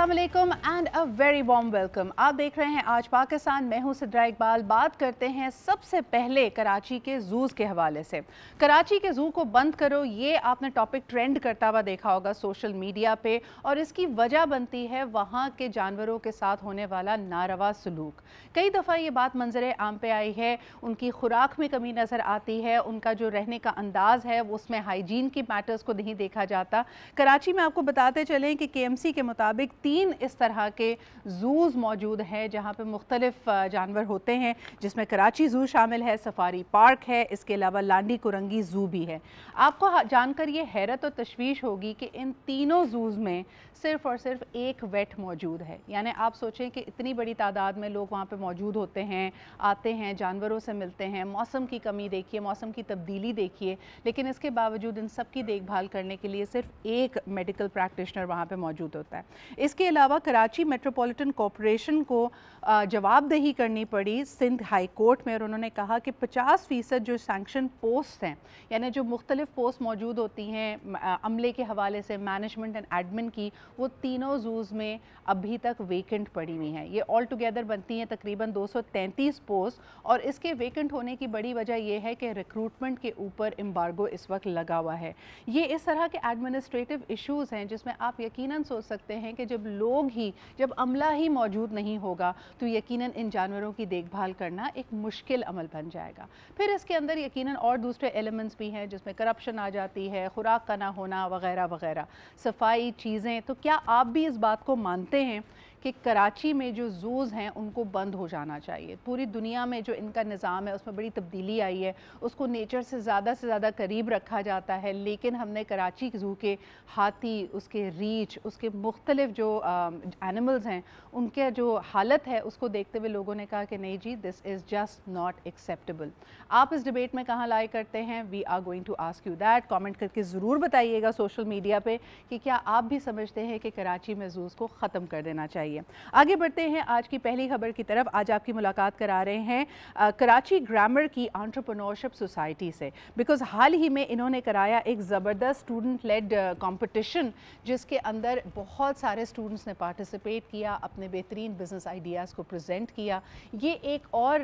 अस्सलाम वालेकुम and a very warm welcome. आप देख रहे हैं आज पाकिस्तान, मैं हूं सिद्रा इकबाल। बात करते हैं सबसे पहले कराची के ज़ूज़ के हवाले से। कराची के ज़ू को बंद करो, ये आपने टॉपिक ट्रेंड करता हुआ देखा होगा सोशल मीडिया पे, और इसकी वजह बनती है वहाँ के जानवरों के साथ होने वाला नारवा सलूक। कई दफ़ा ये बात मंजर आम पे आई है, उनकी खुराक में कमी नज़र आती है, उनका जो रहने का अंदाज़ है उसमें हाइजीन की मैटर्स को नहीं देखा जाता। कराची में आपको बताते चलें कि KMC के मुताबिक 3 इस तरह के ज़ूज़ मौजूद हैं जहाँ पे मुख्तलिफ जानवर होते हैं, जिसमें कराची ज़ू शामिल है, सफारी पार्क है, इसके अलावा लांडी कुरंगी ज़ू भी है। आपको जानकर ये हैरत और तशवीश होगी कि इन तीनों ज़ूज़ में सिर्फ़ और सिर्फ एक वेट मौजूद है। यानी आप सोचें कि इतनी बड़ी तादाद में लोग वहाँ पे मौजूद होते हैं, आते हैं, जानवरों से मिलते हैं, मौसम की कमी देखिए, मौसम की तब्दीली देखिए, लेकिन इसके बावजूद इन सब की देखभाल करने के लिए सिर्फ एक मेडिकल प्रैक्टिशनर वहाँ पे मौजूद होता है। इसके अलावा कराची मेट्रोपॉलिटन कॉरपोरेशन को जवाबदेही करनी पड़ी सिंध हाई कोर्ट में, और उन्होंने कहा कि 50% जो सैंक्शन पोस्ट हैं, यानी जो मुख्तलिफ पोस्ट मौजूद होती हैं अमले के हवाले से, मैनेजमेंट एंड एडमिन की, वो तीनों ज़ूज़ में अभी तक वेकेंट पड़ी हुई हैं। ये ऑल टुगेदर बनती हैं तकरीबन 233 पोस्ट, और इसके वेकेंट होने की बड़ी वजह यह है कि रिक्रूटमेंट के ऊपर एम्बार्गो इस वक्त लगा हुआ है। ये इस तरह के एडमिनिस्ट्रेटिव इश्यूज़ हैं जिसमें आप यकीनन सोच सकते हैं कि जब अमला ही मौजूद नहीं होगा तो यकीनन इन जानवरों की देखभाल करना एक मुश्किल अमल बन जाएगा। फिर इसके अंदर यकीनन और दूसरे एलिमेंट्स भी हैं जिसमें करप्शन आ जाती है, खुराक का ना होना वगैरह वगैरह, सफाई चीज़ें। तो क्या आप भी इस बात को मानते हैं कि कराची में जो ज़ूज़ हैं उनको बंद हो जाना चाहिए? पूरी दुनिया में जो इनका निज़ाम है उसमें बड़ी तब्दीली आई है, उसको नेचर से ज़्यादा करीब रखा जाता है, लेकिन हमने कराची ज़ू के हाथी, उसके रीछ, उसके मुख्तलिफ जो एनिमल्स हैं, उनके जो हालत है उसको देखते हुए लोगों ने कहा कि नहीं जी, this is just not acceptable. आप इस डिबेट में कहाँ लाई करते हैं? We are going to ask you that. Comment करके ज़रूर बताइएगा सोशल मीडिया पे कि क्या आप भी समझते हैं कि कराची में ज़ूज़ को ख़त्म कर देना चाहिए। आगे बढ़ते हैं आज की पहली खबर की तरफ। आज आपकी मुलाकात करा रहे हैं कराची ग्रामर की एंटरप्रेन्योरशिप सोसाइटी से, बिकॉज हाल ही में इन्होंने कराया एक ज़बरदस्त स्टूडेंट लेड कंपटीशन, जिसके अंदर बहुत सारे स्टूडेंट्स ने पार्टिसिपेट किया, अपने बेहतरीन बिजनेस आइडियाज़ को प्रेजेंट किया। ये एक और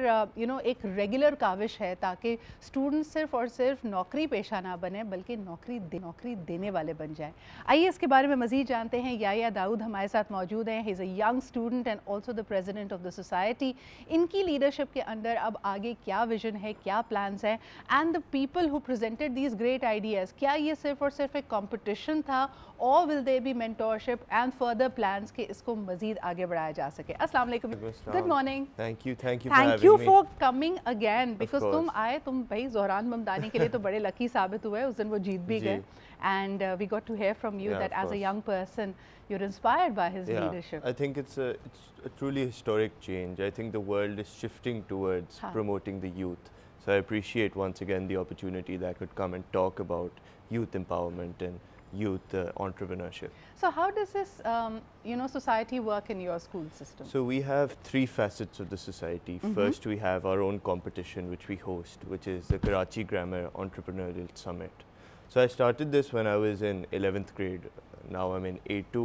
एक रेगुलर काविश है ताकि स्टूडेंट सिर्फ और सिर्फ नौकरी पेशा ना बने, बल्कि नौकरी देने वाले बन जाएं। आइए इसके बारे में मज़ीद जानते हैं। याया दाऊद हमारे साथ मौजूद हैं। He is a young student and also the president of the society. इनकी लीडरशिप के अंदर अब आगे क्या विजन है, क्या प्लान्स हैं, and the people who presented these great ideas, क्या ये सिर्फ और सिर्फ एक कॉम्पिटिशन था, और will they B mentorship and further plans कि इसको मजीद आगे बढ़ाया जा सके? अस्सलाम वालेकुम, good morning. Thank you for coming again, because तुम आए, तुम भाई ज़ोहरान ममदानी के लिए तो बड़े लकी साबित हुए, उस दिन वो जीत भी गए, and we got to hear from you that as a young person you're inspired by his leadership. I think it's a truly historic change. I think the world is shifting towards promoting the youth. So I appreciate once again the opportunity that I could come and talk about youth empowerment and youth entrepreneurship. So how does this society work in your school system? So we have 3 facets of the society. First, we have our own competition which we host, which is the Karachi Grammar Entrepreneurial Summit. So I started this when I was in 11th grade. Now I'm in A2,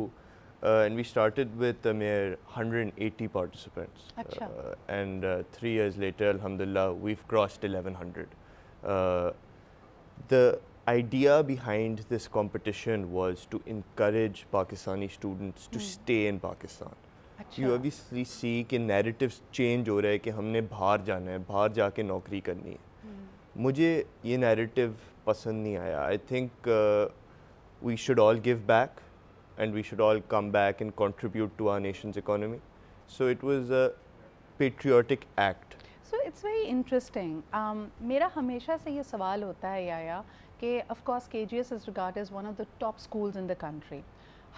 and we started with a mere 180 participants. And 3 years later, alhamdulillah, we've crossed 1100. The idea behind this competition was to encourage Pakistani students to stay in Pakistan. You obviously see कि narratives change हो रहा है कि हमने बाहर जाना है, बाहर जाके नौकरी करनी है. मुझे ये narrative पसंद नहीं आया. I think we should all give back and we should all come back and contribute to our nation's economy. So it was a patriotic act. So it's very interesting. मेरा हमेशा से ये सवाल होता है याया कि of course KGS is regarded as one of the top schools in the country.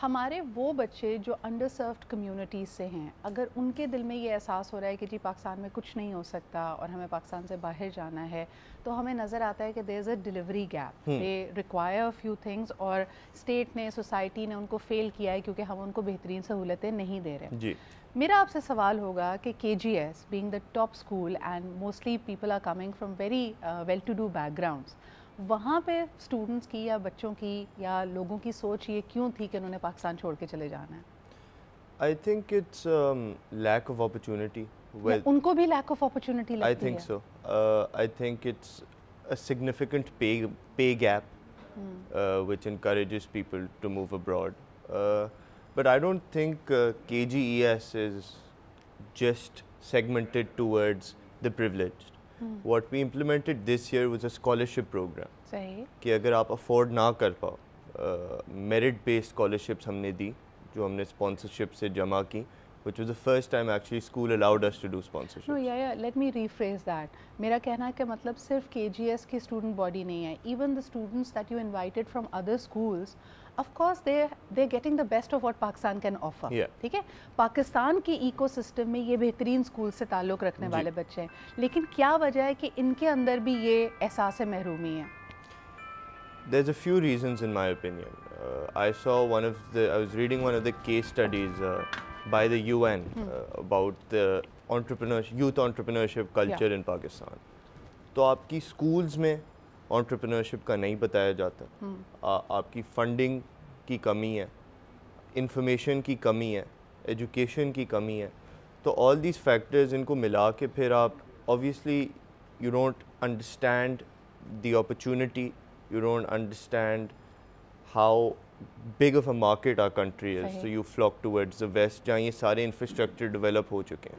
हमारे वो बच्चे जो अंडर सर्व्ड कम्युनिटीज़ से हैं, अगर उनके दिल में ये एहसास हो रहा है कि जी पाकिस्तान में कुछ नहीं हो सकता और हमें पाकिस्तान से बाहर जाना है, तो हमें नज़र आता है कि there is a delivery gap, they require a few things, और स्टेट ने, सोसाइटी ने उनको फेल किया है क्योंकि हम उनको बेहतरीन सहूलतें नहीं दे रहे हैं। मेरा आपसे सवाल होगा कि KGS being the top school and mostly people are coming from very well-to-do backgrounds, वहाँ पे स्टूडेंट्स की या बच्चों की या लोगों की सोच ये क्यों थी कि उन्होंने पाकिस्तान छोड़ के चले जाना है? I think it's lack of opportunity. Well, उनको भी lack of opportunity लगती है. I think so. I think it's a significant pay gap, which encourages people to move abroad. But I don't think KGES is just segmented towards the privileged. What we implemented this year was a scholarship program. सही. कि अगर आप afford ना कर पाओ, merit based scholarships हमने दी, जो हमने sponsorship से जमा की, which was the first time actually school allowed us to do sponsorship. No, yeah, let me rephrase that. मेरा कहना है कि मतलब सिर्फ KGS की student body नहीं है. Even the students that you invited from other schools, of course they're getting the best of what Pakistan can offer. Yeah. ठीक है? पाकिस्तान के ecosystem में ये बेहतरीन स्कूल से ताल्लुक़ रखने वाले बच्चे हैं. लेकिन क्या वजह है कि इनके अंदर भी ये एहसास महरूमी है? There's a few reasons in my opinion. I was reading one of the case studies by the UN about the youth entrepreneurship culture in Pakistan. तो आपकी schools में entrepreneurship का नहीं बताया जाता, आपकी funding की कमी है, information की कमी है, education की कमी है. तो all these factors इनको मिला के फिर आप obviously you don't understand the opportunity, you don't understand how big of a market our country is, so you flock towards the west जहाँ ये सारे infrastructure develop हो चुके हैं.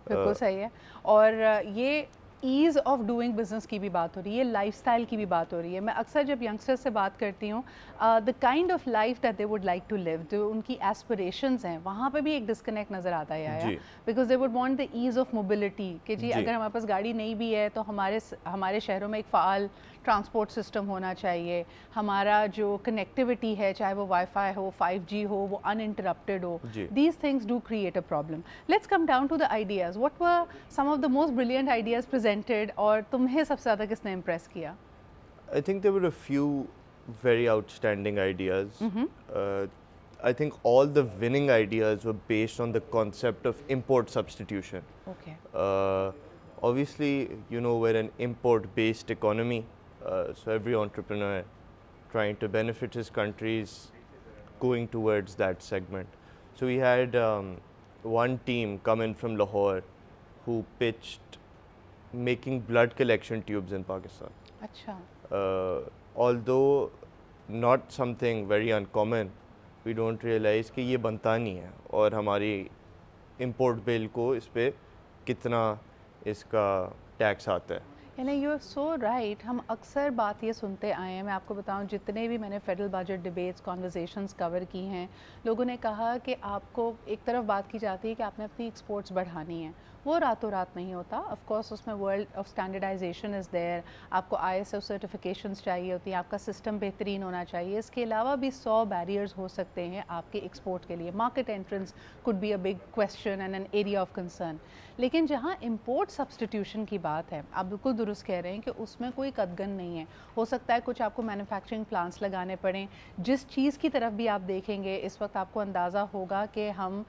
बिल्कुल सही है. और ये ईज़ ऑफ डूइंग बिजनेस की भी बात हो रही है, लाइफस्टाइल की भी बात हो रही है. मैं अक्सर जब यंगस्टर्स से बात करती हूँ, the kind of life that they would like to live, जो उनकी एस्पिरेशंस हैं, वहाँ पे भी एक डिस्कनेक्ट नज़र आता है यार, because they would want the ease of mobility कि जी अगर हमारे पास गाड़ी नहीं भी है तो हमारे शहरों में एक फ़ाल ट्रांसपोर्ट सिस्टम होना चाहिए, हमारा जो कनेक्टिविटी है चाहे वो वाईफाई हो, 5G हो, वो अनइंटरप्टेड हो. These things do create a problem. Let's come down to the ideas. What were some of the most brilliant ideas presented और तुम्हें सबसे ज़्यादा किसने इम्प्रेस किया? I think there were a few very outstanding ideas. I think all the winning ideas were based on the concept of import substitution. Okay. Obviously, you know, we're an import-based economy. So every entrepreneur trying to benefit his country is going towards that segment. So we had one team come in from Lahore who pitched making blood collection tubes in Pakistan. अच्छा. Although not something very uncommon, we don't realize कि ये बनता नहीं है और हमारी import bill को इस पे कितना इसका टैक्स आता है. यानी यू आर सो राइट. हम अक्सर बात ये सुनते आए हैं, मैं आपको बताऊं जितने भी मैंने federal budget debates conversations cover की हैं, लोगों ने कहा कि आपको एक तरफ बात की जाती है कि आपने अपनी एक्सपोर्ट्स बढ़ानी है, वो रातों रात नहीं होता. ऑफ कोर्स उसमें world of standardization is there, आपको ISO सर्टिफिकेशंस चाहिए होती हैं, आपका सिस्टम बेहतरीन होना चाहिए. इसके अलावा भी 100 बैरियर्स हो सकते हैं आपके एक्सपोर्ट के लिए. Market entrance could be a big question and an area of concern. लेकिन जहाँ इम्पोर्ट सब्सटीट्यूशन की बात है, आप बिल्कुल दुरुस्त कह रहे हैं कि उसमें कोई कदगन नहीं है. हो सकता है कुछ आपको मैन्युफैक्चरिंग प्लांट्स लगाने पड़ें. जिस चीज़ की तरफ भी आप देखेंगे इस वक्त आपको अंदाज़ा होगा कि हम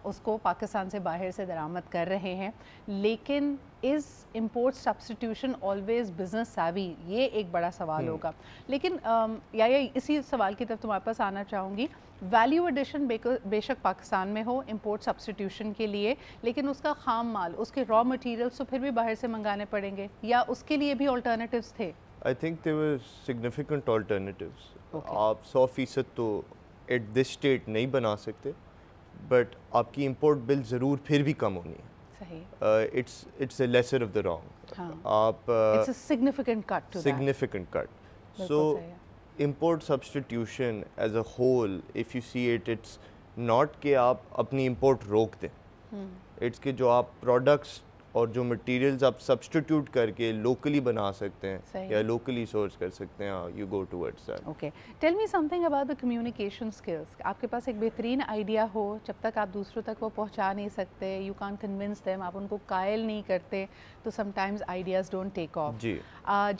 उसको पाकिस्तान से बाहर से दरामद कर रहे हैं. लेकिन is import substitution always business savvy, ये एक बड़ा सवाल होगा. लेकिन या इसी सवाल की तरफ तुम्हारे पास आना चाहूँगी. वैल्यू एडिशन बेशक पाकिस्तान में हो इम्पोर्ट सब्सटीट्यूशन के लिए, लेकिन उसका खाम माल, उसके रॉ मटेरियल्स तो फिर भी बाहर से मंगाने पड़ेंगे, या उसके लिए भी ऑल्टरनेटिव्स थे? I think there were significant alternatives. Okay. आप 100% तो at this state नहीं बना सकते, but आपकी import bill ज़रूर फिर भी कम होनी है. सही. It's a lesser of the wrong. हाँ. आप It's a significant cut to significant cut. बिल्कुल So सही है. import substitution as a whole, if you see it, it's not कि आप अपनी import रोक दें. It's कि जो आप products और जो materials आप substitute करके locally बना सकते हैं या locally source कर सकते हैं, you go towards that. Okay. Tell me something about the communication skills. आपके पास एक बेहतरीन आइडिया हो, जब तक आप दूसरों तक वो पहुंचा नहीं सकते, you can't convince them, आप उनको कायल नहीं करते, तो sometimes ideas don't take off. जी.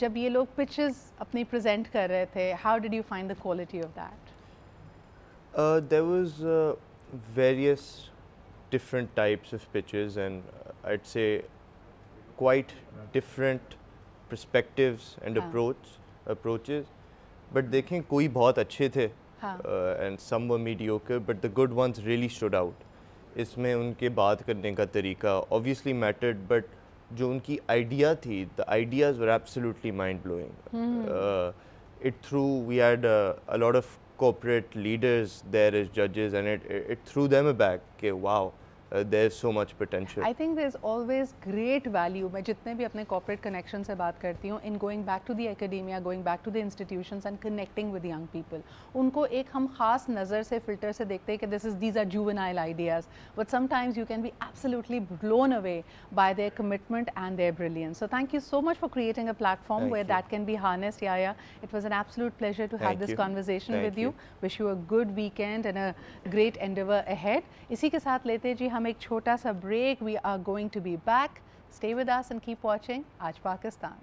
जब ये लोग pitches अपनी present कर रहे थे, how did you find the quality of that? There was various different types of pitches and I'd say quite different perspectives and approaches. But देखें कोई बहुत अच्छे थे and some were mediocre, but the good ones really stood out. اس میں ان کے بات کرنے کا طریقہ obviously mattered, but جو ان کی آئیڈیا تھی, the ideas were absolutely mind blowing. It threw, we had a lot of corporate leaders there as judges, and it threw them aback کہ wow, there's so much potential. I think there's always great value. میں جتنے بھی اپنے corporate connection سے بات کرتی ہوں, in going back to the academia, going back to the institutions and connecting with young people. ان کو ایک ہم خاص نظر سے filter سے دیکھتے ہیں کہ these are juvenile ideas, but sometimes you can be absolutely blown away by their commitment and their brilliance. So thank you so much for creating a platform where that can be harnessed. Yahya, it was an absolute pleasure to have this conversation with you. Wish you a good weekend and a great endeavor ahead. اسی کے ساتھ لیتے جی ہم ایک چھوٹا سا break. We are going to be back. Stay with us and keep watching Aaj Pakistan.